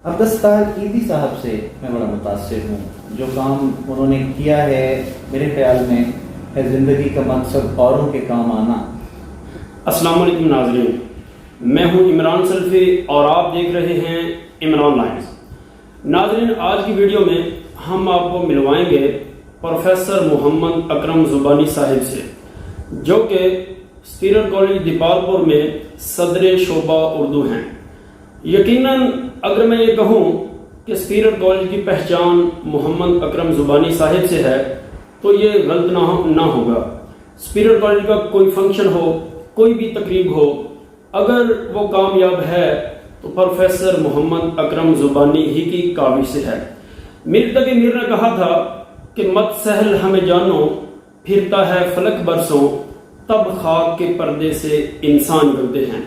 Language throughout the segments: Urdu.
عبدالستار عیدی صاحب سے میں بڑا متاثر ہوں. جو کام انہوں نے کیا ہے میرے خیال میں ہے زندگی کا مقصد اوروں کے کام آنا. السلام علیکم ناظرین، میں ہوں عمران سلفی اور آپ دیکھ رہے ہیں عمران لائنز. ناظرین، آج کی ویڈیو میں ہم آپ کو ملوائیں گے پروفیسر محمد اکرم زبانی صاحب سے، جو کہ اسپیرر کالج دیپالپور میں صدر شعبہ اردو ہیں. یقیناً اگر میں یہ کہوں کہ اسپیرر کالج کی پہچان محمد اکرم زبانی صاحب سے ہے تو یہ غلط نہ ہوگا. اسپیرر کالج کا کوئی فنکشن ہو، کوئی بھی تقریب ہو، اگر وہ کامیاب ہے تو پروفیسر محمد اکرم زبانی ہی کی کاوش سے ہے. میر تقی میر نے کہا تھا کہ مت سہل ہمیں جانو، پھرتا ہے فلک برسوں، تب خاک کے پردے سے انسان گلتے ہیں.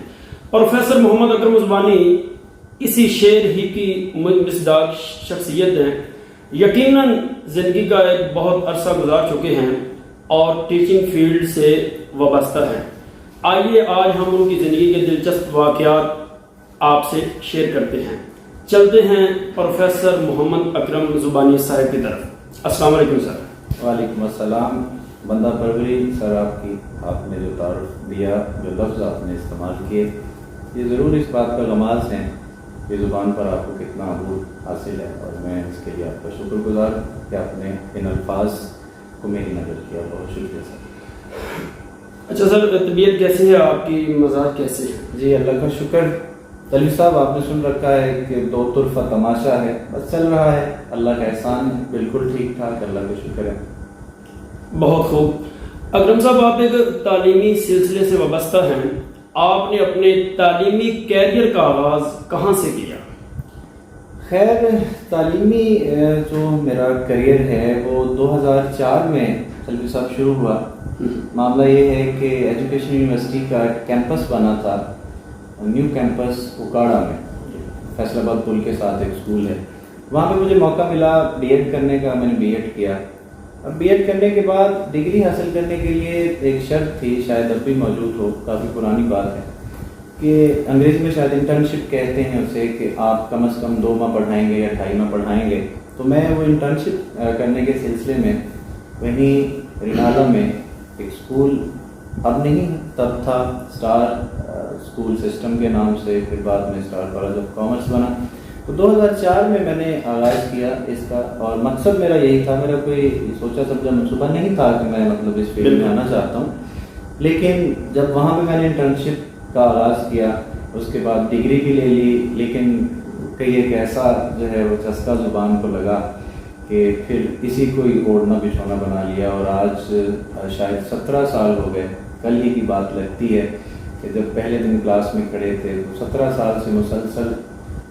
پروفیسر محمد اکرم زبانی اسی شعر ہی کی مصداق شخصیت ہیں. یقیناً زندگی کا ایک بہت عرصہ گزار چکے ہیں اور ٹیچنگ فیلڈ سے وابستہ ہیں. آئیے آج ہم ان کی زندگی کے دلچسپ واقعات آپ سے شیئر کرتے ہیں. چلتے ہیں پروفیسر محمد اکرم زبانی صاحب کی طرف. السلام علیکم سر. وعلیکم السلام. بندہ پروری سر، آپ نے جو تعارف دیا، جو لفظ آپ نے استعمال کیے، یہ ضرور اس بات کا غماز ہے کہ زبان پر آپ کو کتنا عبور حاصل ہے، اور میں اس کے لیے آپ کا شکر گزار ہوں کہ آپ نے ان الفاظ کو میری نظر کیا. بہت شکریہ سر. اچھا سر، طبیعت کیسی ہے آپ کی؟ مزاج کیسے ہے؟ جی اللہ کا شکر. تلوی صاحب آپ نے سن رکھا ہے کہ دو طرفہ تماشا ہے، بس چل رہا ہے. اللہ کا احسان ہے، بالکل ٹھیک ٹھاک، اللہ کا شکر ہے. بہت خوب. اکرم صاحب، آپ ایک تعلیمی سلسلے سے وابستہ ہیں. آپ نے اپنے تعلیمی کیریئر کا آغاز کہاں سے کیا؟ خیر، تعلیمی جو میرا کیریئر ہے وہ 2004 میں تلوی صاحب شروع ہوا. معاملہ یہ ہے کہ ایجوکیشن یونیورسٹی کا کیمپس بنا تھا، نیو کیمپس اکاڑا میں، فیصل آباد پل کے ساتھ ایک اسکول ہے. وہاں پہ مجھے موقع ملا بی ایڈ کرنے کا. میں نے بی ایڈ کیا. اب بی ایڈ کرنے کے بعد ڈگری حاصل کرنے کے لیے ایک شرط تھی، شاید اب بھی موجود ہو، کافی پرانی بات ہے، کہ انگریزی میں شاید انٹرنشپ کہتے ہیں اسے، کہ آپ کم از کم 2 ماہ پڑھائیں گے یا 2.5 ماہ پڑھائیں گے. تو میں وہ انٹرنشپ کرنے کے سلسلے میں وہیں رنالہ میں ایک اسکول، اب نہیں تب تھا، اسٹار اسکول سسٹم کے نام سے، پھر بعد میں اسٹار کالج آف کامرس بنا. تو 2004 میں نے آغاز کیا اس کا، اور مقصد میرا یہی تھا. میرا کوئی سوچا سمجھا منصوبہ نہیں تھا کہ میں مطلب اس فیلڈ میں آنا چاہتا ہوں. لیکن جب وہاں پہ میں نے انٹرنشپ کا آغاز کیا، اس کے بعد ڈگری بھی لے لی، لیکن کئی ایک ایسا جو ہے وہ چسکا زبان کو لگا کہ پھر اسی کو ہی اوڑھنا بچھونا بنا لیا. اور آج شاید 17 سال ہو گئے. کل ہی کی بات لگتی ہے کہ جب پہلے دن کلاس میں کھڑے تھے تو 17 سال سے مسلسل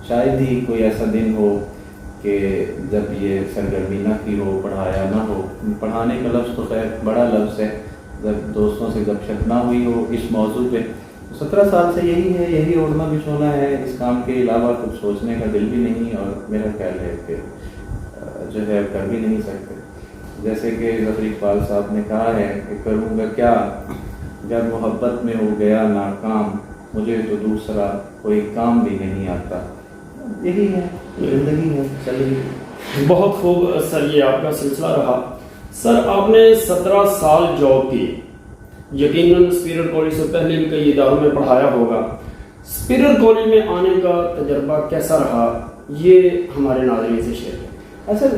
شاید ہی کوئی ایسا دن ہو کہ جب یہ سرگرمی نہ کی ہو، پڑھایا نہ ہو. پڑھانے کا لفظ تو خیر بڑا لفظ ہے، جب دوستوں سے گپ شپ نہ ہوئی ہو اس موضوع پہ. 17 سال سے یہی ہے، یہی اوڑھنا بچھونا ہے. اس کام کے علاوہ کچھ سوچنے کا دل بھی نہیں، اور میرا خیال ہے کہ جو ہے کر بھی نہیں سکتے. جیسے کہ ظفر اقبال صاحب نے کہا ہے کہ کروں گا کیا جب محبت میں ہو گیا ناکام، مجھے تو دوسرا کوئی کام بھی نہیں آتا. یہی ہے، زندگی ہے، چل رہی ہے. بہت خوب سر، یہ آپ کا سلسلہ رہا. سر، آپ نے 17 سال جاب کی. یقیناً اسپیرر کالج سے پہلے بھی کئی اداروں میں پڑھایا ہوگا. اسپیرر کالج میں آنے کا تجربہ کیسا رہا، یہ ہمارے ناظرین سے شیئر کریں. اصل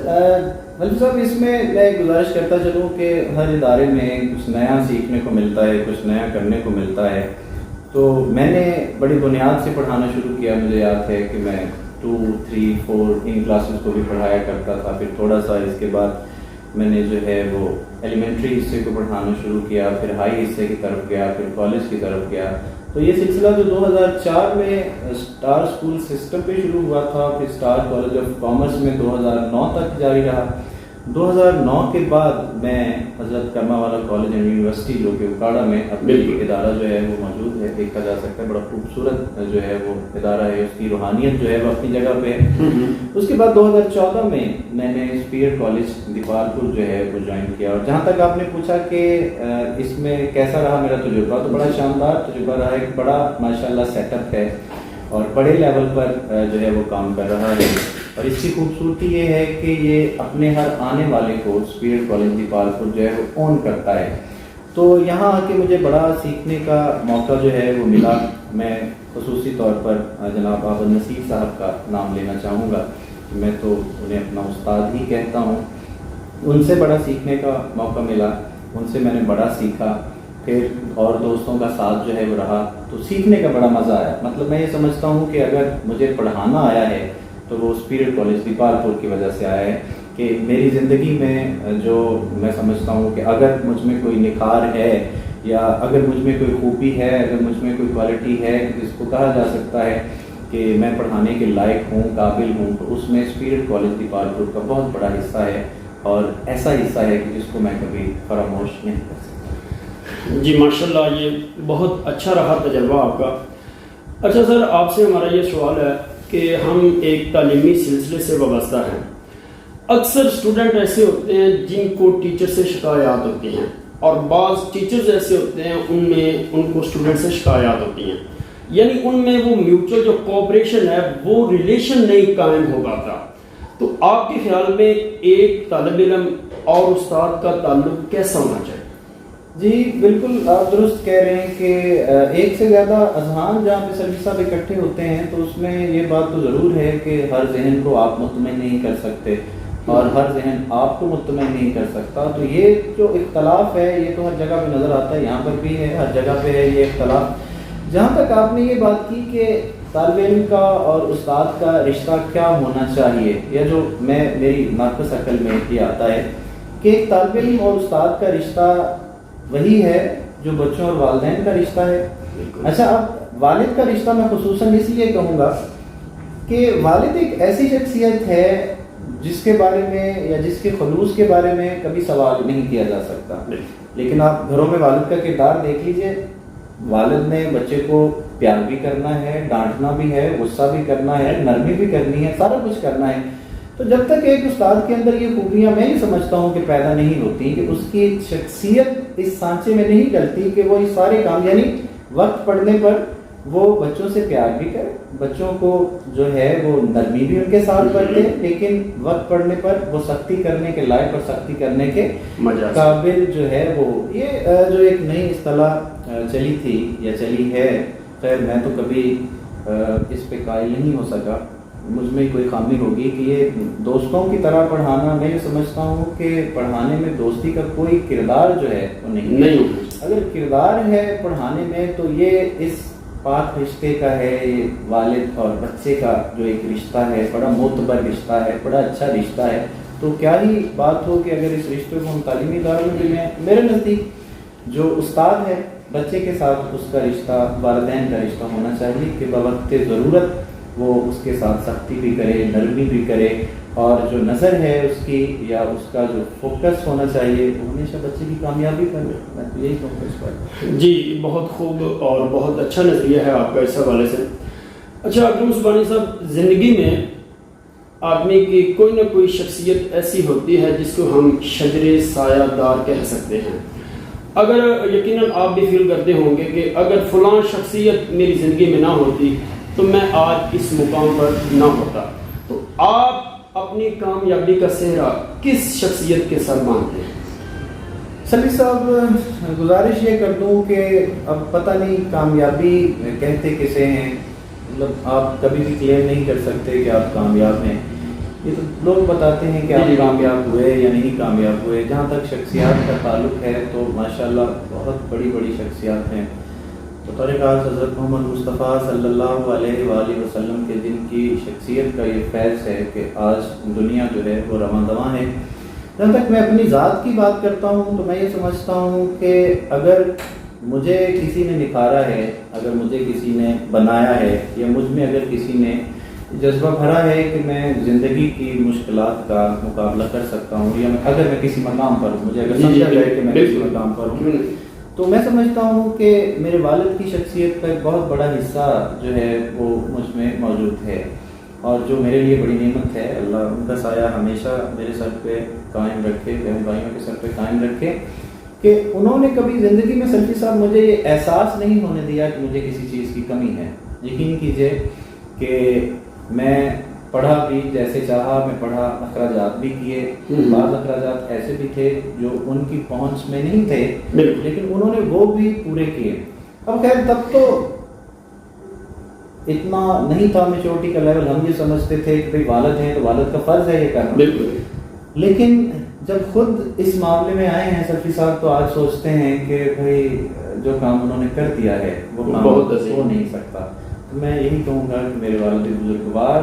ملک صاحب، اس میں میں گزارش کرتا چلوں کہ ہر ادارے میں کچھ نیا سیکھنے کو ملتا ہے، کچھ نیا کرنے کو ملتا ہے. تو میں نے بڑی بنیاد سے پڑھانا شروع کیا. مجھے یاد ہے کہ میں 2, 3, 4 ان کلاسز کو بھی پڑھایا کرتا تھا. پھر تھوڑا سا اس کے بعد میں نے جو ہے وہ ایلیمنٹری حصے کو پڑھانا شروع کیا، پھر ہائی حصے کی طرف گیا، پھر کالج کی طرف گیا. تو یہ سلسلہ جو 2004 میں اسٹار اسکول سسٹم پہ شروع ہوا تھا، پھر اسٹار کالج آف کامرس میں 2009 تک جاری رہا. 2009 کے بعد میں حضرت کرما والا کالج اینڈ یونیورسٹی جو کہ اکاڑا میں اپنے ادارہ جو ہے وہ موجود ہے، دیکھا جا سکتا ہے. بڑا خوبصورت جو ہے وہ ادارہ ہے، اس کی روحانیت جو ہے وہ اپنی جگہ پہ ہے. اس کے بعد 2014 میں نے اسپیرر کالج دیپالپور جو ہے وہ جوائن کیا. اور جہاں تک آپ نے پوچھا کہ اس میں کیسا رہا میرا تجربہ، تو بڑا شاندار تجربہ رہا. ایک بڑا ماشاءاللہ سیٹ اپ ہے. اور بڑے لیول پر جو ہے وہ کام کر رہا ہے. اور اس کی خوبصورتی یہ ہے کہ یہ اپنے ہر آنے والے کو اسپیڈ کالج دیپالپور جو ہے وہ اون کرتا ہے. تو یہاں آ کے مجھے بڑا سیکھنے کا موقع جو ہے وہ ملا. میں خصوصی طور پر جناب عبد النصیر صاحب کا نام لینا چاہوں گا. میں تو انہیں اپنا استاد ہی کہتا ہوں. ان سے بڑا سیکھنے کا موقع ملا, ان سے میں نے بڑا سیکھا. پھر اور دوستوں کا ساتھ جو ہے وہ رہا تو سیکھنے کا بڑا مزہ آیا. مطلب میں یہ سمجھتا ہوں کہ اگر مجھے پڑھانا آیا ہے تو وہ اسپیڈ کالج دیپالپور کی وجہ سے آیا ہے. کہ میری زندگی میں جو میں سمجھتا ہوں کہ اگر مجھ میں کوئی نکھار ہے یا اگر مجھ میں کوئی خوبی ہے, اگر مجھ میں کوئی کوالٹی ہے جس کو کہا جا سکتا ہے کہ میں پڑھانے کے لائق ہوں, قابل ہوں, تو اس میں اسپیڈ کالج دیپالپور کا بہت بڑا حصہ ہے. اور ایسا حصہ ہے کہ جس کو میں کبھی فراموش نہیں کر سکتا. جی ماشاءاللہ, یہ بہت اچھا رہا تجربہ آپ کا. اچھا سر, آپ سے ہمارا یہ سوال ہے کہ ہم ایک تعلیمی سلسلے سے وابستہ ہیں. اکثر اسٹوڈنٹ ایسے ہوتے ہیں جن کو ٹیچر سے شکایات ہوتی ہیں, اور بعض ٹیچرز ایسے ہوتے ہیں ان کو اسٹوڈنٹ سے شکایات ہوتی ہیں. یعنی ان میں وہ میوچل جو کوآپریشن ہے, وہ ریلیشن نہیں قائم ہو پاتا. تو آپ کے خیال میں ایک طالب علم اور استاد کا تعلق کیسا ہونا چاہیے؟ جی بالکل, آپ درست کہہ رہے ہیں کہ ایک سے زیادہ اذہان جہاں پہ سلفی صاحب اکٹھے ہوتے ہیں تو اس میں یہ بات تو ضرور ہے کہ ہر ذہن کو آپ مطمئن نہیں کر سکتے اور ہر ذہن آپ کو مطمئن نہیں کر سکتا. تو یہ جو اختلاف ہے یہ تو ہر جگہ پہ نظر آتا ہے, یہاں پر بھی ہے, ہر جگہ پہ ہے یہ اختلاف. جہاں تک آپ نے یہ بات کی کہ طالب علم کا اور استاد کا رشتہ کیا ہونا چاہیے, یا جو میری ناقص عقل میں یہ آتا ہے کہ ایک طالب علم اور استاد کا رشتہ وہی ہے جو بچوں اور والدین کا رشتہ ہے. اچھا, اب والد کا رشتہ میں خصوصاً اس لیے کہوں گا کہ والد ایک ایسی شخصیت ہے جس کے بارے میں یا جس کے خلوص کے بارے میں کبھی سوال نہیں کیا جا سکتا. لیکن آپ گھروں میں والد کا کردار دیکھ لیجئے, والد نے بچے کو پیار بھی کرنا ہے, ڈانٹنا بھی ہے, غصہ بھی کرنا ہے, نرمی بھی کرنی ہے, سارا کچھ کرنا ہے. تو جب تک ایک استاد کے اندر یہ خوبیاں میں نہیں سمجھتا ہوں کہ پیدا نہیں ہوتی, کہ اس کی شخصیت اس سانچے میں نہیں ڈلتی کہ وہ یہ سارے کام, یعنی وقت پڑنے پر وہ بچوں سے پیار بھی کرے, بچوں کو جو ہے وہ نرمی بھی ان کے ساتھ برتے, لیکن وقت پڑنے پر وہ سختی کرنے کے لائق اور سختی کرنے کے قابل جو ہے وہ. یہ جو ایک نئی اصطلاح چلی تھی یا چلی ہے, خیر میں تو کبھی اس پہ قائل نہیں ہو سکا, مجھ میں کوئی خامی ہوگی کہ یہ دوستوں کی طرح پڑھانا. میں یہ سمجھتا ہوں کہ پڑھانے میں دوستی کا کوئی کردار جو ہے وہ نہیں. اگر کردار ہے پڑھانے میں تو یہ اس پاک رشتے کا ہے, یہ والد اور بچے کا جو ایک رشتہ ہے, بڑا معتبر رشتہ ہے, بڑا اچھا رشتہ ہے. تو کیا ہی بات ہو کہ اگر اس رشتے کو ہم تعلیمی اداروں میں, میرے نزدیک جو استاد ہے بچے کے ساتھ اس کا رشتہ والدین کا رشتہ ہونا چاہیے کہ بوقت ضرورت وہ اس کے ساتھ سختی بھی کرے, نرمی بھی کرے, اور جو نظر ہے اس کی یا اس کا جو فوکس ہونا چاہیے وہ ہمیشہ بچے کی کامیابی کرے. میں تو یہی کہوں اس پر. جی بہت خوب اور بہت اچھا نظریہ ہے آپ کا اس حوالے سے. اچھا اکرم سبحانی صاحب, زندگی میں آدمی کی کوئی نہ کوئی شخصیت ایسی ہوتی ہے جس کو ہم شجر سایہ دار کہہ سکتے ہیں. اگر یقیناً آپ بھی فیل کرتے ہوں گے کہ اگر فلاں شخصیت میری زندگی میں نہ ہوتی تو میں آج اس مقام پر نہ ہوتا. تو آپ اپنی کامیابی کا سہرا کس شخصیت کے سر مانتے ہیں؟ سلفی صاحب گزارش یہ کر دوں کہ اب پتہ نہیں کامیابی کہتے کسے ہیں, مطلب آپ کبھی بھی کلیم نہیں کر سکتے کہ آپ کامیاب ہیں. یہ تو لوگ بتاتے ہیں کہ آپ کامیاب ہوئے یا نہیں کامیاب ہوئے. جہاں تک شخصیات کا تعلق ہے تو ماشاءاللہ بہت بڑی بڑی شخصیات ہیں. بطور خاص حضرت محمد مصطفیٰ صلی اللہ علیہ وآلہ وسلم کے جن کی شخصیت کا یہ فیض ہے کہ آج دنیا جو ہے وہ رواں دواں ہے. جہاں تک میں اپنی ذات کی بات کرتا ہوں تو میں یہ سمجھتا ہوں کہ اگر مجھے کسی نے نکھارا ہے, اگر مجھے کسی نے بنایا ہے, یا مجھ میں اگر کسی نے جذبہ بھرا ہے کہ میں زندگی کی مشکلات کا مقابلہ کر سکتا ہوں, یا اگر میں کسی مقام پر ہوں, مجھے اگر سمجھا جائے کہ میں کسی مقام پر ہوں, تو میں سمجھتا ہوں کہ میرے والد کی شخصیت کا ایک بہت بڑا حصہ جو ہے وہ مجھ میں موجود ہے. اور جو میرے لیے بڑی نعمت ہے, اللہ ان کا سایہ ہمیشہ میرے سر پہ قائم رکھے, بہن بھائیوں کے سر پہ قائم رکھے, کہ انہوں نے کبھی زندگی میں سلفی صاحب مجھے یہ احساس نہیں ہونے دیا کہ مجھے کسی چیز کی کمی ہے. یقین کیجئے کہ میں پڑھا بھی جیسے چاہا، میں پڑھا، اخراجات بھی کیے، بعض اخراجات ایسے بھی تھے جو ان کی پہنچ میں نہیں تھے لیکن انہوں نے وہ بھی پورے کیے. اب خیر تب تو اتنا نہیں تھا میچورٹی کا لیول، ہم یہ سمجھتے تھے کہ بھئی والد ہیں تو والد کا فرض ہے یہ کرنا. بالکل. لیکن جب خود اس معاملے میں آئے ہیں سلفی صاحب تو آج سوچتے ہیں کہ بھئی جو کام انہوں نے کر دیا ہے وہ کام ہو نہیں سکتا. تو میں یہی کہوں گا کہ میرے والد بزرگوار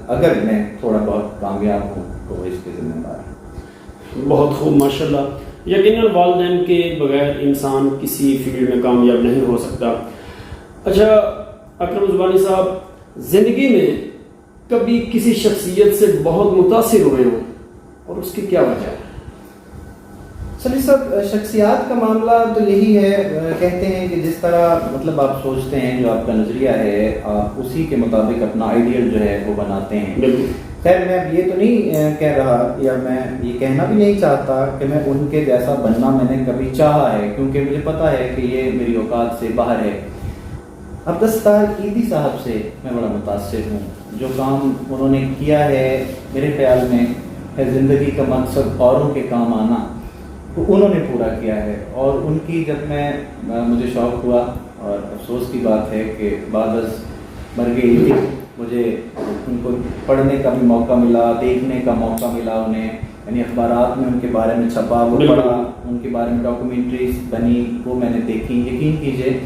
اگر میں تھوڑا بہت کامیاب ہوں تو اس کے ذمہ دار ہیں. بہت خوب، ماشاءاللہ. یقیناً والدین کے بغیر انسان کسی فیلڈ میں کامیاب نہیں ہو سکتا. اچھا اکرم زبانی صاحب، زندگی میں کبھی کسی شخصیت سے بہت متاثر ہوئے ہوں اور اس کی کیا وجہ ہے؟ سلی صاحب، شخصیات کا معاملہ تو یہی ہے، کہتے ہیں کہ جس طرح مطلب آپ سوچتے ہیں، جو آپ کا نظریہ ہے آپ اسی کے مطابق اپنا آئیڈیل جو ہے وہ بناتے ہیں. بالکل. خیر میں اب یہ تو نہیں کہہ رہا یا میں یہ کہنا بھی نہیں چاہتا کہ میں ان کے جیسا بننا میں نے کبھی چاہا ہے، کیونکہ مجھے پتا ہے کہ یہ میری اوقات سے باہر ہے. عبدالستار عیدی صاحب سے میں بڑا متاثر ہوں. جو کام انہوں نے کیا ہے میرے خیال میں ہے زندگی کا مقصد اوروں کے کام آنا، تو انہوں نے پورا کیا ہے. اور ان کی جب مجھے شوق ہوا، اور افسوس کی بات ہے کہ بعد از مرگ عیدی مجھے ان کو پڑھنے کا بھی موقع ملا، دیکھنے کا موقع ملا انہیں، یعنی اخبارات میں ان کے بارے میں چھپا، وہ پڑھا، ان کے بارے میں ڈاکومنٹریز بنی، وہ میں نے دیکھی. یقین کیجئے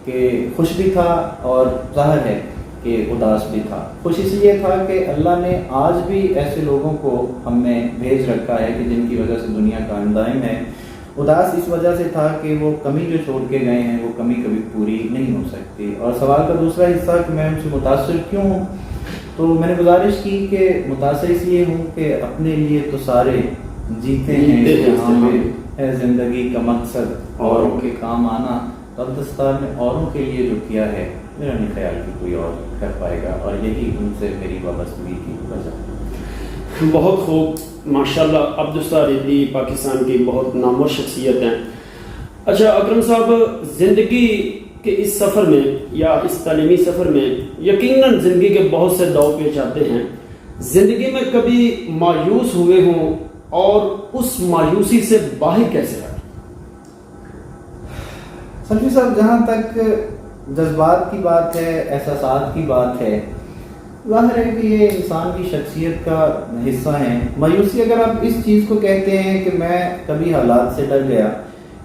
کہ خوش بھی تھا اور ظاہر ہے کہ اداس بھی تھا. خوش اس لیے تھا کہ اللہ نے آج بھی ایسے لوگوں کو ہم میں بھیج رکھا ہے کہ جن کی وجہ سے دنیا قائم دائم ہے. اداس اس وجہ سے تھا کہ وہ کمی جو چھوڑ کے گئے ہیں وہ کمی کبھی پوری نہیں ہو سکتی. اور سوال کا دوسرا حصہ کہ میں ان سے متاثر کیوں ہوں، تو میں نے گزارش کی کہ متاثر اس لیے ہوں کہ اپنے لیے تو سارے جیتے ہیں، یہاں پہ ہے زندگی کا مقصد اوروں کے کام آنا. عبدالستار نے اوروں کے لیے جو کیا ہے میرا نہیں خیال کہ کوئی اور کر پائے گا، اور یہی ان سے میری وابستگی کی وجہ. بہت خوب، ماشاءاللہ. عبدالستار عیدی پاکستان کی بہت نامور شخصیت ہیں. اچھا اکرم صاحب، زندگی کے اس سفر میں یا اس تعلیمی سفر میں یقیناً زندگی کے بہت سے داؤ پیچ آتے ہیں. زندگی میں کبھی مایوس ہوئے ہوں اور اس مایوسی سے باہر کیسے آئے؟ سلفی صاحب، جہاں تک جذبات کی بات ہے، احساسات کی بات ہے، ظاہر ہے کہ یہ انسان کی شخصیت کا حصہ ہیں. مایوسی اگر آپ اس چیز کو کہتے ہیں کہ میں کبھی حالات سے ڈر گیا،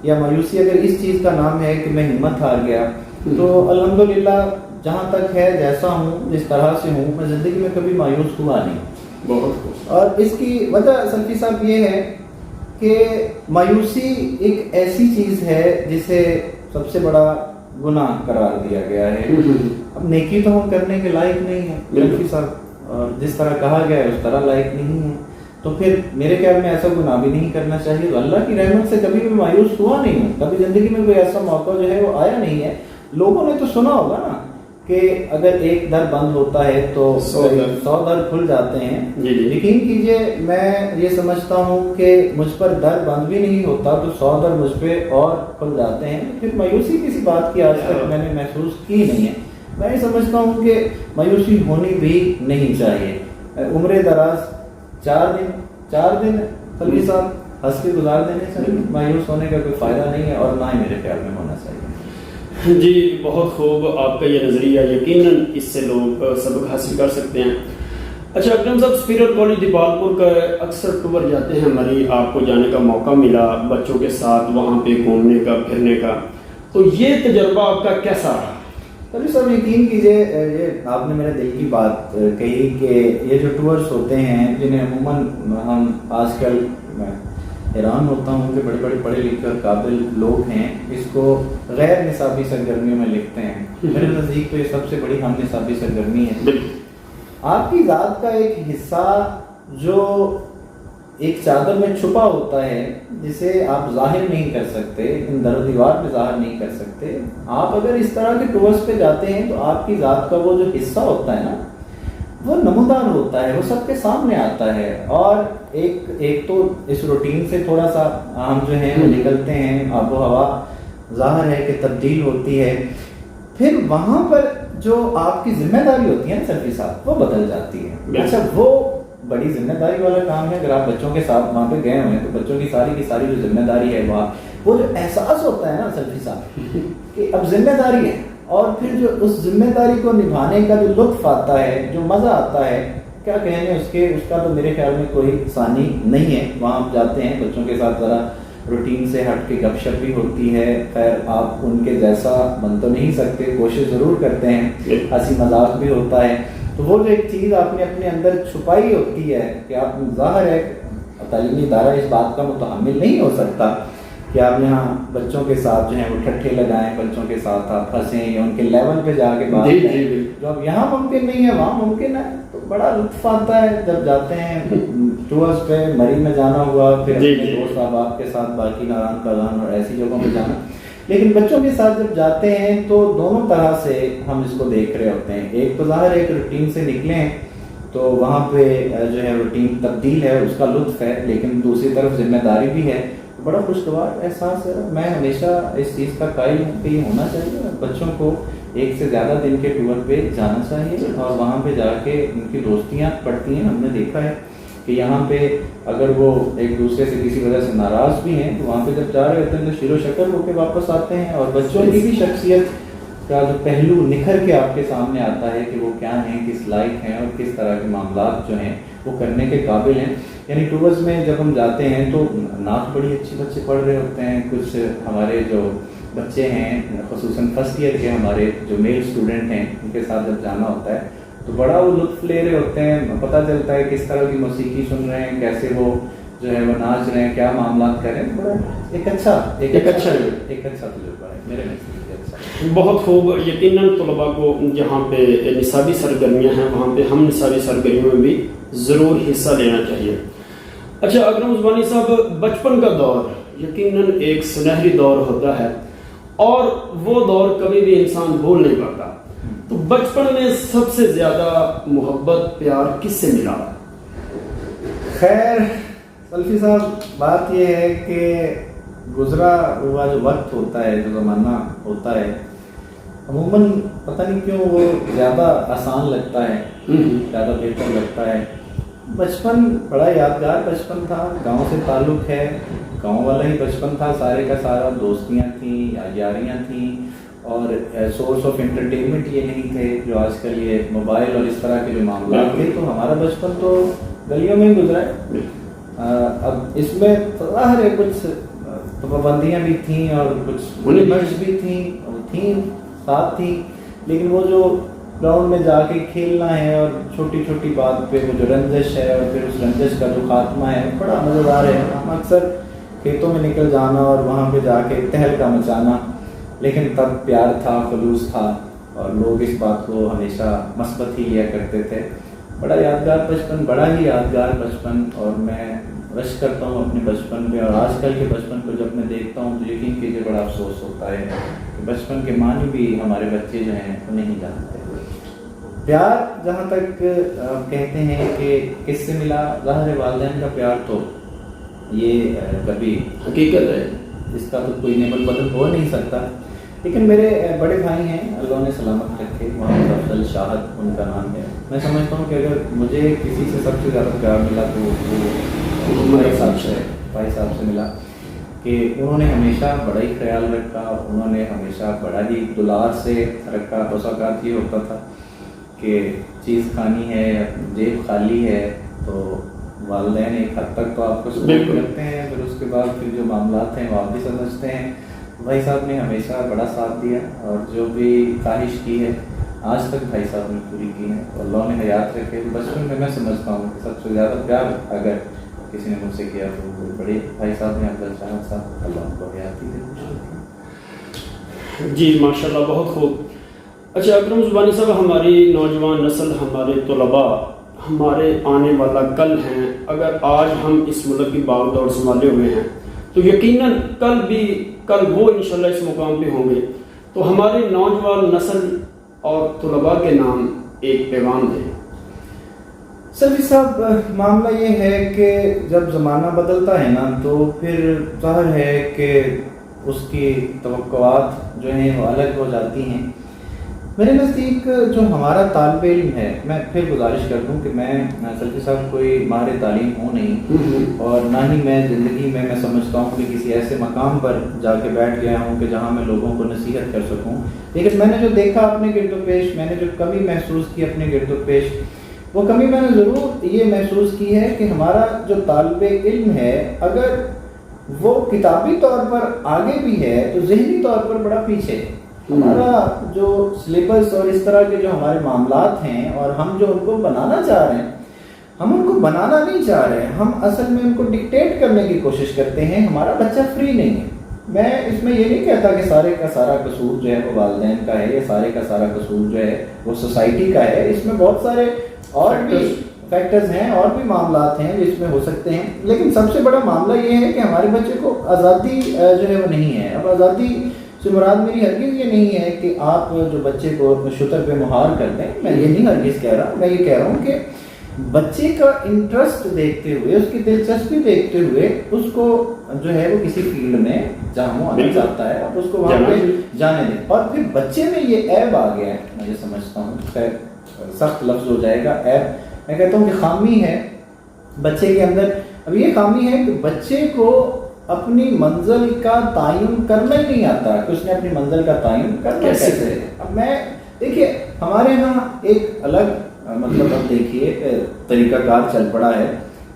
یا مایوسی اگر اس چیز کا نام ہے کہ میں ہمت ہار گیا، تو الحمدللہ جہاں تک ہے جیسا ہوں جس طرح سے ہوں میں زندگی میں کبھی مایوس ہوا نہیں. بہت خوب. اور اس کی وجہ سلفی صاحب یہ ہے کہ مایوسی ایک ایسی چیز ہے جسے سب سے بڑا گناہ قرار دیا گیا ہے. اب نیکی تو ہم کرنے کے لائق نہیں ہیں سلفی صاحب، اور جس طرح کہا گیا ہے اس طرح لائق نہیں ہے، تو پھر میرے خیال میں ایسا گناہ بھی نہیں کرنا چاہیے. تو اللہ کی رحمت سے کبھی بھی مایوس ہوا نہیں ہوں، کبھی زندگی میں کوئی ایسا موقع جو ہے وہ آیا نہیں ہے. لوگوں نے تو سنا ہوگا نا کہ اگر ایک در بند ہوتا ہے تو 100 در کھل جاتے ہیں. یقین کیجئے میں یہ سمجھتا ہوں کہ مجھ پر در بند بھی نہیں ہوتا تو 100 در مجھ پہ اور کھل جاتے ہیں. پھر مایوسی کسی بات کی آج تک میں نے محسوس کی نہیں ہے. میں یہ سمجھتا ہوں کہ مایوسی ہونی بھی نہیں چاہیے. عمر دراز 4 دن سلفی صاحب ہنس کے گزار دینے سے مایوس ہونے کا کوئی فائدہ نہیں ہے، اور نہ ہی میرے خیال میں ہونا چاہیے. جی بہت خوب، آپ کا یہ نظریہ، یقیناً اس سے لوگ سبق حاصل کر سکتے ہیں. اچھا اکرم صاحب، اسپیرٹ کالج دیپالپور کا اکثر ٹور جاتے ہیں ہماری، آپ کو جانے کا موقع ملا بچوں کے ساتھ وہاں پہ گھومنے کا پھرنے کا، تو یہ تجربہ آپ کا کیسا رہا؟ ابھی سب یقین کیجئے، یہ آپ نے میرے دل کی بات کہی کہ یہ جو ٹورس ہوتے ہیں جنہیں عموماً ہم آج کل، میں حیران ہوتا ہوں کہ بڑے بڑے پڑھے لکھے اور قابل لوگ ہیں اس کو غیر نصابی سرگرمیوں میں لکھتے ہیں. میرے نزدیک تو یہ سب سے بڑی ہم نصابی سرگرمی ہے. آپ کی ذات کا ایک حصہ جو ایک چادر میں چھپا ہوتا ہے جسے آپ ظاہر نہیں کر سکتے، ان در و دیوار پہ ظاہر نہیں کر سکتے، آپ اگر اس طرح کے ٹورس پہ جاتے ہیں تو آپ کی ذات کا وہ جو حصہ ہوتا ہے نا وہ نمودار ہوتا ہے، وہ سب کے سامنے آتا ہے. اور ایک تو اس روٹین سے تھوڑا سا ہم جو ہیں وہ نکلتے ہیں، آب و ہوا ظاہر ہے کہ تبدیل ہوتی ہے. پھر وہاں پر جو آپ کی ذمہ داری ہوتی ہے نا سلفی صاحب، وہ بدل جاتی ہے. اچھا وہ بڑی ذمہ داری والا کام ہے. اگر آپ بچوں کے ساتھ وہاں پہ گئے ہوئے ہیں تو بچوں کی ساری جو ذمہ داری ہے وہاں، وہ جو احساس ہوتا ہے نا سلفی صاحب کہ اب ذمہ داری ہے، اور پھر جو اس ذمہ داری کو نبھانے کا جو لطف آتا ہے، جو مزہ آتا ہے، کیا کہنے اس کا تو میرے خیال میں کوئی ثانی نہیں ہے. وہاں آپ جاتے ہیں بچوں کے ساتھ، ذرا روٹین سے ہٹ کے گپ شپ بھی ہوتی ہے. خیر آپ ان کے جیسا بن تو نہیں سکتے، کوشش ضرور کرتے ہیں، ہنسی مذاق بھی ہوتا ہے. تو وہ جو ایک چیز آپ نے اپنے اندر چھپائی ہوتی ہے کہ آپ، ظاہر ہے تعلیمی ادارہ اس بات کا متحمل نہیں ہو سکتا کہ آپ یہاں بچوں کے ساتھ جو ہے وہ ٹھٹھے لگائیں، بچوں کے ساتھ آپ ہنسیں یا ان کے لیول پہ جا کے بات کریں. جو اب یہاں ممکن نہیں ہے وہاں ممکن ہے. تو بڑا لطف آتا ہے جب جاتے ہیں ٹورس پہ. مری میں جانا ہوا، پھر اپنے دوست احباب کے ساتھ باقی ناران کاغان اور ایسی جگہوں پہ جانا. لیکن بچوں کے ساتھ جب جاتے ہیں تو دونوں طرح سے ہم اس کو دیکھ رہے ہوتے ہیں. ایک تو ظاہر ایک روٹین سے نکلے ہیں تو وہاں پہ جو ہے روٹین تبدیل ہے، اس کا لطف ہے، لیکن دوسری طرف ذمہ داری بھی ہے. بڑا خوشگوار احساس ہے. میں ہمیشہ اس چیز کا قائل ہوں کہ یہ ہونا چاہیے، بچوں کو ایک سے زیادہ دن کے ٹور پہ جانا چاہیے اور وہاں پہ جا کے ان کی دوستیاں پڑتی ہیں. ہم نے دیکھا ہے کہ یہاں پہ اگر وہ ایک دوسرے سے کسی وجہ سے ناراض بھی ہیں تو وہاں پہ جب جا رہے ہوتے ہیں تو شیر و شکر ہو کے واپس آتے ہیں، اور بچوں کی بھی شخصیت کا جو پہلو نکھر کے آپ کے سامنے آتا ہے کہ وہ کیا ہیں، کس لائق ہیں اور کس طرح کے معاملات جو ہیں وہ کرنے کے قابل ہیں. یعنی ٹورز میں جب ہم جاتے ہیں تو نعت بڑی اچھی بچے پڑھ رہے ہوتے ہیں. کچھ ہمارے جو بچے ہیں خصوصاً فرسٹ ایئر کے ہمارے جو میل اسٹوڈنٹ ہیں ان کے ساتھ جب جانا ہوتا ہے تو بڑا وہ لطف لے رہے ہوتے ہیں. پتہ چلتا ہے کس طرح کی موسیقی سن رہے ہیں، کیسے وہ جو ہے وہ ناچ رہے ہیں، کیا معاملات کر رہے ہیں. بڑا ایک اچھا تجربہ ہے میرے نزدیک. بہت خوب. یقیناً طلباء کو جہاں پہ نصابی سرگرمیاں ہیں وہاں پہ ہم نصابی سرگرمیوں میں بھی ضرور حصہ لینا چاہیے. اچھا اکرم عثمانی صاحب، بچپن کا دور یقیناً ایک سنہری دور ہوتا ہے اور وہ دور کبھی بھی انسان بھول نہیں پاتا. تو بچپن میں سب سے زیادہ محبت پیار کس سے ملا؟ خیر سلفی صاحب، بات یہ ہے کہ گزرا ہوا جو وقت ہوتا ہے، جو زمانہ ہوتا ہے، عموماً پتہ نہیں کیوں وہ زیادہ آسان لگتا ہے، زیادہ بہتر لگتا ہے. بچپن بڑا یادگار بچپن تھا. گاؤں سے تعلق ہے، گاؤں والا ہی بچپن تھا سارے کا سارا. دوستیاں تھیں، یاریاں تھیں، اور سورس آف انٹرٹینمنٹ یہ نہیں تھے جو آج کل یہ موبائل اور اس طرح کے جو معاملات تھے. تو ہمارا بچپن تو گلیوں میں ہی گزرا ہے. اب اس میں ظاہر ہے کچھ پابندیاں بھی تھیں اور کچھ لمٹس بھی تھیں ساتھ تھیں، لیکن وہ جو گراؤنڈ میں جا کے کھیلنا ہے اور چھوٹی چھوٹی بات پہ وہ جو رنجش ہے اور پھر اس رنجش کا جو خاتمہ ہے بڑا مزیدار ہے. ہم اکثر کھیتوں میں نکل جانا اور وہاں پہ جا کے تہلکا مچانا، لیکن تب پیار تھا، خلوص تھا، اور لوگ اس بات کو ہمیشہ مثبت ہی لیا کرتے تھے. بڑا یادگار بچپن، بڑا ہی یادگار بچپن. اور میں رش کرتا ہوں اپنے بچپن پہ، اور آج کل کے بچپن کو جب میں دیکھتا ہوں تو یقین کیجیے بڑا افسوس ہوتا ہے کہ بچپن کے معنی بھی ہمارے بچے جو ہیں وہ نہیں جانتے. پیار جہاں تک کہتے ہیں کہ کس سے ملا، ظاہر والدین کا پیار تو یہ کبھی حقیقت ہے، اس کا تو کوئی نعمت بدل ہو نہیں سکتا. لیکن میرے بڑے بھائی ہیں، اللہ نے سلامت رکھے، محمد افضل شاہد ان کا نام ہے. میں سمجھتا ہوں کہ اگر مجھے کسی سے سب سے زیادہ پیار ملا تو وہ بھائی صاحب سے ملا، کہ انہوں نے ہمیشہ بڑا ہی خیال رکھا، انہوں نے ہمیشہ بڑا ہی دلار سے رکھا. بس اوقات یہ ہوتا تھا کہ چیز کھانی ہے، جیب خالی ہے تو والدین ایک حد تک تو آپ کو سپورٹ کرتے ہیں، پھر اس کے بعد پھر جو معاملات ہیں وہ آپ بھی سمجھتے ہیں. بھائی صاحب نے ہمیشہ بڑا ساتھ دیا اور جو بھی خواہش کی ہے آج تک بھائی صاحب نے پوری کی ہے. اللہ نے حیات رکھے. بچپن میں سمجھتا ہوں کہ سب سے زیادہ پیار اگر کسی نے مجھ سے کیا تو بڑے بھائی صاحب نے، افضل شاہد صاحب، اللہ ان کو حیات دی. جی ماشاءاللہ، بہت خوب. اچھا اکرم عثمانی صاحب، ہماری نوجوان نسل، ہمارے طلباء ہمارے آنے والا کل ہیں. اگر آج ہم اس ملک کی باغ دوڑ سنبھالے ہوئے ہیں تو یقیناً کل وہ انشاءاللہ اس مقام پہ ہوں گے. تو ہماری نوجوان نسل اور طلباء کے نام ایک پیغام دیں. سلفی صاحب، معاملہ یہ ہے کہ جب زمانہ بدلتا ہے نا تو پھر ظاہر ہے کہ اس کی توقعات جو ہیں وہ الگ ہو جاتی ہیں. میرے نزدیک جو ہمارا طالب علم ہے، میں پھر گزارش کر دوں کہ میں سلفی صاحب کوئی ماہر تعلیم ہوں نہیں، اور نہ ہی میں زندگی میں سمجھتا ہوں کہ کسی ایسے مقام پر جا کے بیٹھ گیا ہوں کہ جہاں میں لوگوں کو نصیحت کر سکوں، لیکن میں نے جو دیکھا اپنے گرد و پیش، میں نے جو کمی محسوس کی اپنے گرد و پیش، وہ کمی میں نے ضرور یہ محسوس کی ہے کہ ہمارا جو طالب علم ہے اگر وہ کتابی طور پر آگے بھی ہے تو ذہنی طور پر بڑا پیچھے ہے۔ ہمارا جو سلیبس اور اس طرح کے جو ہمارے معاملات ہیں اور ہم جو ان کو بنانا چاہ رہے ہیں، ہم ان کو بنانا نہیں چاہ رہے ہیں، ہم اصل میں ان کو ڈکٹیٹ کرنے کی کوشش کرتے ہیں۔ ہمارا بچہ فری نہیں ہے۔ میں اس میں یہ نہیں کہتا کہ سارے کا سارا قصور جو ہے وہ والدین کا ہے، یا سارے کا سارا قصور جو ہے وہ سوسائٹی کا ہے۔ اس میں بہت سارے اور بھی فیکٹرز ہیں اور بھی معاملات ہیں جس میں ہو سکتے ہیں، لیکن سب سے بڑا معاملہ یہ ہے کہ ہمارے بچے کو آزادی جو ہے وہ نہیں ہے۔ اب آزادی سے مراد میری ہرگز یہ نہیں ہے کہ آپ جو بچے کو شتر پہ مہار کر دیں، میں یہ نہیں ہرگز کہہ رہا، میں یہ کہہ رہا ہوں کہ بچے کا انٹرسٹ دیکھتے ہوئے، اس کی دلچسپی دیکھتے ہوئے اس کو جو ہے وہ کسی فیلڈ میں جہاں وہ آنا چاہتا ہے آپ اس کو وہاں پہ جانے دیں۔ اور پھر بچے میں یہ عیب آ گیا ہے، میں یہ سمجھتا ہوں، خیر سخت لفظ ہو جائے گا عیب، میں کہتا ہوں کہ خامی ہے بچے کے اندر۔ اب یہ خامی ہے کہ بچے کو اپنی منزل کا تعین کرنا ہی نہیں آتا کہ اس نے اپنی منزل کا تعین کرنا کیسے۔ اب میں دیکھیے ہمارے ہاں ایک الگ مطلب اب دیکھیے طریقہ کار چل پڑا ہے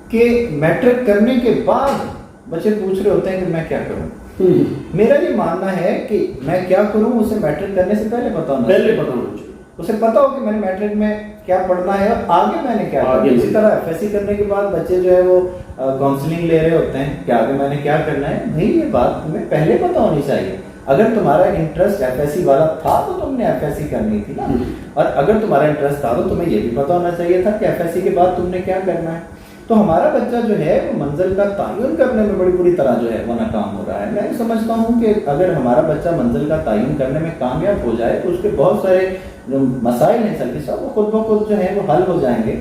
کہ میٹرک کرنے کے بعد بچے پوچھ رہے ہوتے ہیں کہ میں کیا کروں۔ میرا یہ ماننا ہے کہ میں کیا کروں اسے میٹرک کرنے سے پہلے پتا ہونا چاہیے، اسے پتا ہو کہ میں نے میٹرک میں کیا پڑھنا ہے اور آگے میں نے کیا کرنا ہے۔ اسی طرح ایف ایس سی کرنے کے بعد بچے جو ہے وہ کاؤنسلنگ لے رہے ہوتے ہیں کہ آگے میں نے کیا کرنا ہے۔ بھائی یہ بات تمہیں پہلے پتا ہونی چاہیے۔ اگر تمہارا انٹرسٹ ایف ایس سی والا تھا تو تم نے ایف ایس سی کرنی تھی نا، اور اگر تمہارا انٹرسٹ تھا تو تمہیں یہ بھی پتا ہونا چاہیے تھا کہ ایف ایس سی کے بعد تم نے کیا کرنا ہے۔ تو ہمارا بچہ جو ہے وہ منزل کا تعین کرنے میں بڑی بری طرح جو ہے وہ ناکام ہو رہا ہے۔ میں سمجھتا ہوں کہ اگر ہمارا بچہ منزل کا تعین کرنے میں کامیاب ہو جائے تو اس کے بہت سارے جو مسائل ہیں سلفی صاحب وہ خود بخود جو ہے وہ حل ہو جائیں گے۔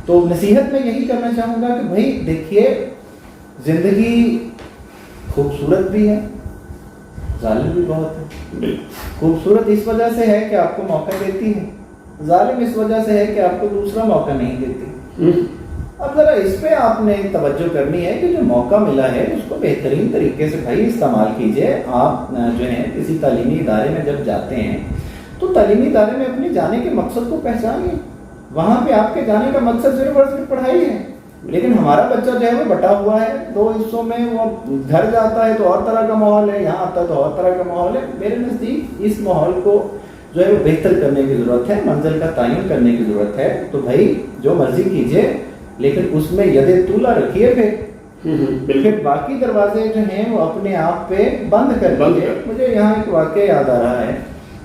تو نصیحت میں یہی کرنا چاہوں گا کہ بھائی دیکھیے زندگی خوبصورت بھی ہے، ظالم بھی بہت ہے۔ خوبصورت اس وجہ سے ہے کہ آپ کو موقع دیتی ہے، ظالم اس وجہ سے ہے کہ آپ کو دوسرا موقع نہیں دیتی۔ اب ذرا اس پہ آپ نے توجہ کرنی ہے کہ جو موقع ملا ہے اس کو بہترین طریقے سے بھائی استعمال کیجئے۔ آپ جو ہے کسی تعلیمی ادارے میں جب جاتے ہیں تو تعلیمی ادارے میں اپنے جانے کے مقصد کو پہچانیے۔ وہاں پہ آپ کے جانے کا مقصد صرف اور صرف پڑھائی ہے، لیکن ہمارا بچہ جو ہے وہ بٹا ہوا ہے دو حصوں میں۔ وہ گھر جاتا ہے تو اور طرح کا ماحول ہے، یہاں آتا ہے تو اور طرح کا ماحول ہے۔ میرے نزدیک اس ماحول کو جو ہے وہ بہتر کرنے کی ضرورت ہے، منزل کا تعین کرنے کی ضرورت ہے۔ تو بھائی جو مرضی کیجئے لیکن اس میں ید طولہ رکھیے، پھر باقی دروازے جو ہیں وہ اپنے آپ پہ بند کر دیجیے۔ مجھے یہاں ایک واقعہ یاد آ رہا ہے۔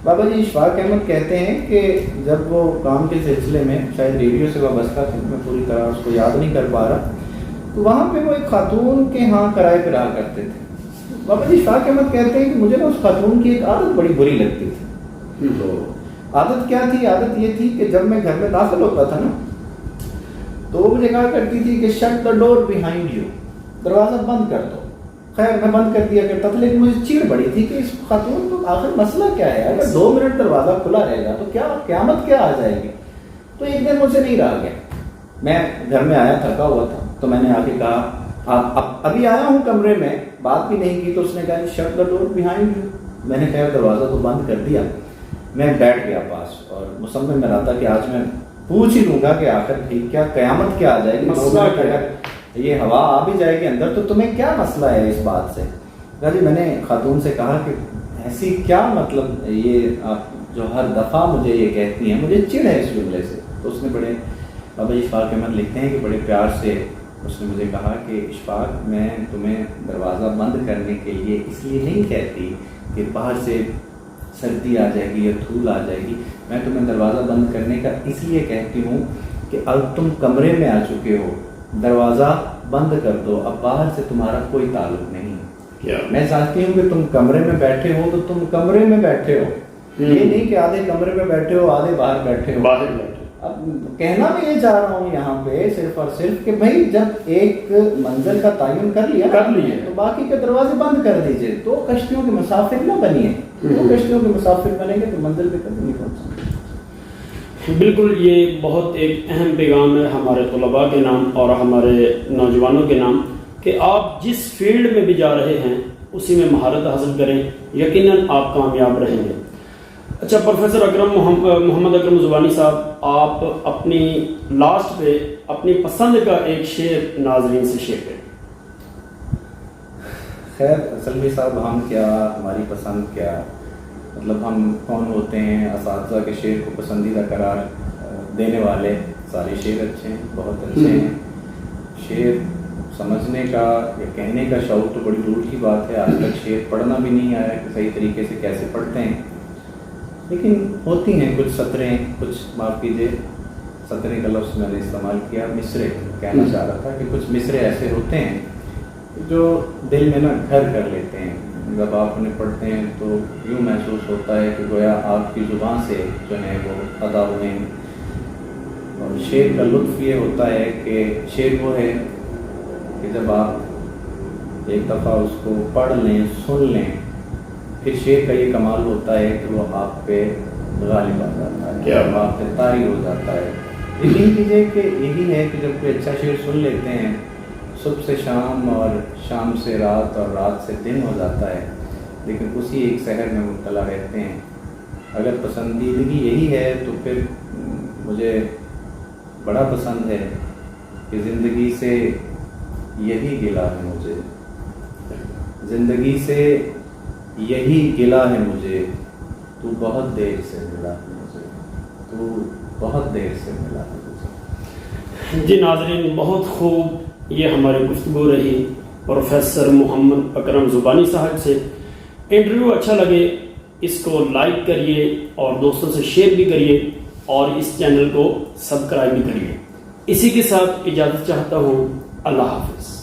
بابا جی اشفاق احمد کہتے ہیں کہ جب وہ کام کے سلسلے میں شاید ریڈیو سے وابستہ تھے، میں پوری طرح اس کو یاد نہیں کر پا رہا، تو وہاں پہ وہ ایک خاتون کے ہاں کرائے پہ رہا کرتے تھے۔ بابا جی اشفاق احمد کہتے ہیں کہ مجھے نا اس خاتون کی ایک عادت بڑی بری لگتی تھی۔ تو عادت کیا تھی؟ عادت یہ تھی کہ جب میں گھر میں داخل ہوتا تھا نا تو وہ مجھے کہا کرتی تھی کہ shut the door behind you, دروازہ بند کر دو۔ خیر میں بند کر دیا کرتا تھا، لیکن مجھے چیڑ بڑی تھی کہ اس خاتون کو آخر مسئلہ کیا ہے؟ اگر 2 منٹ دروازہ کھلا رہے گا تو کیا قیامت کیا آ جائے گی؟ تو ایک دن مجھ سے نہیں رہا گیا، میں گھر میں آیا تھکا ہوا تھا، تو میں نے آ کے کہا ابھی آیا ہوں کمرے میں، بات بھی نہیں کی، تو اس نے کہا shut the door behind you. میں نے خیر دروازہ تو بند کر دیا، میں بیٹھ گیا پاس اور مصمم میں رہا تھا کہ آج میں پوچھ ہی لوں گا کہ آخر ٹھیک کیا قیامت کیا آ جائے گی، اگر یہ ہوا آ بھی جائے گی اندر تو تمہیں کیا مسئلہ ہے اس بات سے؟ کہا جی میں نے خاتون سے کہا کہ ایسی کیا مطلب یہ آپ جو ہر دفعہ مجھے یہ کہتی ہیں، مجھے چڑ ہے اس جملے سے۔ تو اس نے بڑے بابا جی اشفاق احمد لکھتے ہیں کہ بڑے پیار سے اس نے مجھے کہا کہ اشفاق میں تمہیں دروازہ بند کرنے کے لیے اس لیے نہیں کہتی کہ باہر سے سردی آ جائے گی یا دھول آ جائے گی، میں تمہیں دروازہ بند کرنے کا اس لیے کہتی ہوں کہ اب تم کمرے میں آ چکے ہو، دروازہ بند کر دو، اب باہر سے تمہارا کوئی تعلق نہیں۔ میں چاہتی ہوں کہ تم کمرے میں بیٹھے ہو تو تم کمرے میں بیٹھے ہو، یہ نہیں کہ آدھے کمرے میں بیٹھے ہو آدھے باہر بیٹھے ہو۔ اب کہنا میں یہ چاہ رہا ہوں یہاں پہ صرف اور صرف کہ بھائی جب ایک منزل کا تعین کر لیا تو باقی کے دروازے بند کر دیجئے، تو کشتیوں کے مسافر نہ بنیے۔ وہ کشتیوں کے مسافر بنیں گے تو منزل پہ کبھی نہیں پہنچ سکتے. بالکل، یہ بہت ایک اہم پیغام ہے ہمارے طلباء کے نام اور ہمارے نوجوانوں کے نام کہ آپ جس فیلڈ میں بھی جا رہے ہیں اسی میں مہارت حاصل کریں، یقیناً آپ کامیاب رہیں گے. اچھا پروفیسر محمد اکرم زبانی صاحب، آپ اپنی لاسٹ پہ اپنی پسند کا ایک شعر ناظرین سے شیئر کریں. خیر سلمی صاحب، ہم کیا، ہماری پسند کیا، مطلب ہم کون ہوتے ہیں اساتذہ کے شعر کو پسندیدہ قرار دینے والے؟ سارے شعر اچھے ہیں، بہت اچھے ہیں. شعر سمجھنے کا یا کہنے کا شعور تو بڑی دور کی بات ہے. آج تک شعر پڑھنا بھی نہیں آیا کہ صحیح طریقے سے کیسے پڑھتے ہیں، لیکن ہوتی ہیں کچھ سطریں، کچھ معاف کیجیے سطریں کا لفظ میں نے استعمال کیا، مصرے کہنا چاہ رہا تھا کہ کچھ مصرے ایسے ہوتے ہیں جو دل میں نا گھر کر لیتے ہیں. جب آپ انہیں پڑھتے ہیں تو یوں محسوس ہوتا ہے کہ گویا آپ کی زبان سے جو ہے وہ ادا ہوئے ہیں. اور شعر کا لطف یہ ہوتا ہے کہ شعر وہ ہے کہ جب آپ ایک دفعہ اس کو پڑھ لیں، سن لیں، پھر شعر کا یہ کمال ہوتا ہے کہ وہ آپ پہ غالب آ جاتا ہے، آپ پہ طاری ہو جاتا ہے. یقین کیجیے کہ یہی ہے کہ جب کوئی اچھا شعر سن لیتے ہیں، صبح سے شام اور شام سے رات اور رات سے دن ہو جاتا ہے، لیکن اسی ایک سحر میں مبتلا رہتے ہیں. اگر پسندیدگی یہی ہے تو پھر مجھے بڑا پسند ہے کہ زندگی سے یہی گلہ ہے مجھے، زندگی سے یہی گلہ ہے مجھے، تو بہت دیر سے ملا ہے مجھے، تو بہت دیر سے ملا ہے مجھے. جی ناظرین، بہت خوب یہ ہماری گفتگو رہی پروفیسر محمد اکرم زبانی صاحب سے. انٹرویو اچھا لگے اس کو لائک کریے اور دوستوں سے شیئر بھی کریے اور اس چینل کو سبسکرائب بھی کریے. اسی کے ساتھ اجازت چاہتا ہوں. اللہ حافظ.